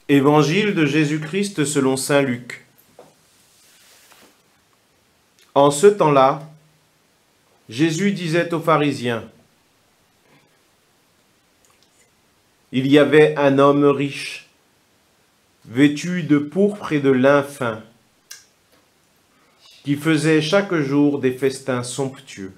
Évangile de Jésus-Christ selon saint Luc. En ce temps-là, Jésus disait aux pharisiens: Il y avait un homme riche, vêtu de pourpre et de lin fin, qui faisait chaque jour des festins somptueux.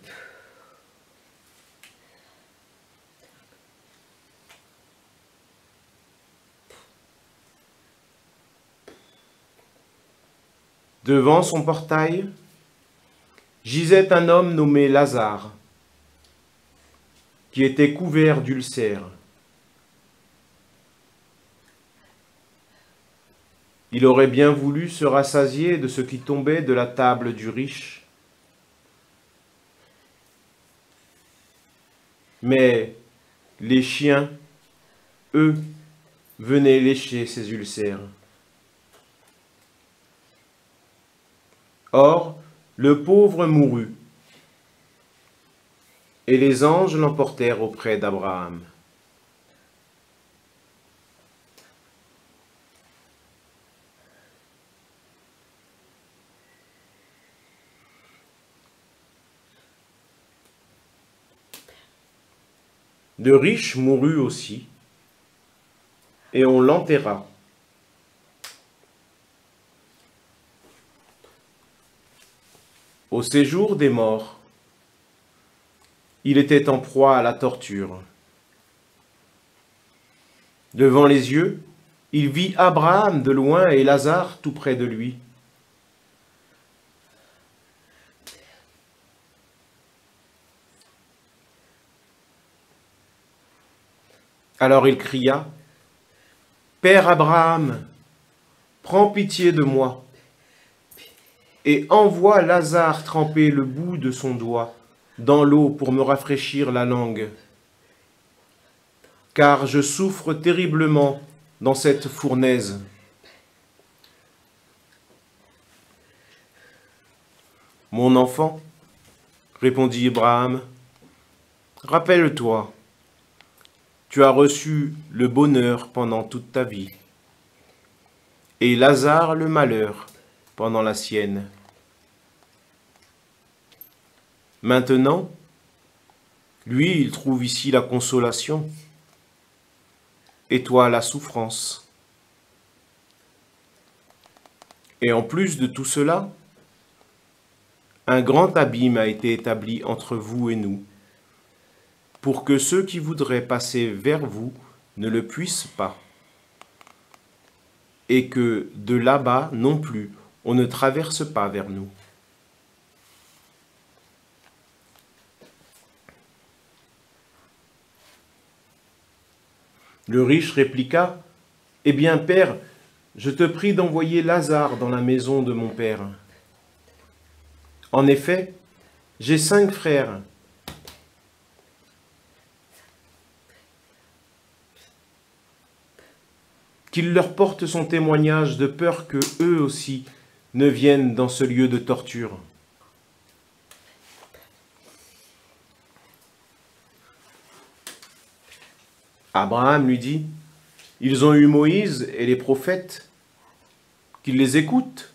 Devant son portail, gisait un homme nommé Lazare, qui était couvert d'ulcères. Il aurait bien voulu se rassasier de ce qui tombait de la table du riche. Mais les chiens, eux, venaient lécher ses ulcères. Or, le pauvre mourut, et les anges l'emportèrent auprès d'Abraham. Le riche mourut aussi, et on l'enterra. Au séjour des morts, il était en proie à la torture. Devant les yeux, il vit Abraham de loin et Lazare tout près de lui. Alors il cria: « Père Abraham, prends pitié de moi et envoie Lazare tremper le bout de son doigt dans l'eau pour me rafraîchir la langue, car je souffre terriblement dans cette fournaise. » « Mon enfant, répondit Abraham, rappelle-toi, tu as reçu le bonheur pendant toute ta vie, et Lazare le malheur pendant la sienne. Maintenant, lui, il trouve ici la consolation, et toi la souffrance. Et en plus de tout cela, un grand abîme a été établi entre vous et nous, pour que ceux qui voudraient passer vers vous ne le puissent pas, et que de là-bas non plus on ne traverse pas vers nous. Le riche répliqua: « Eh bien, Père, je te prie d'envoyer Lazare dans la maison de mon père. En effet, j'ai 5 frères. Qu'il leur porte son témoignage de peur que eux aussi ne viennent dans ce lieu de torture. » Abraham lui dit: « Ils ont eu Moïse et les prophètes, qu'ils les écoutent. »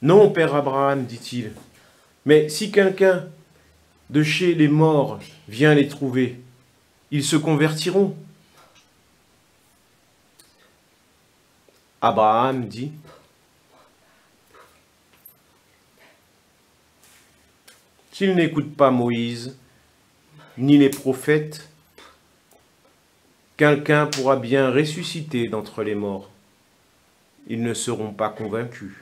« Non, père Abraham, dit-il, mais si quelqu'un de chez les morts vient les trouver, ils se convertiront. » Abraham dit: « S'ils n'écoutent pas Moïse, ni les prophètes, quelqu'un pourra bien ressusciter d'entre les morts. Ils ne seront pas convaincus. »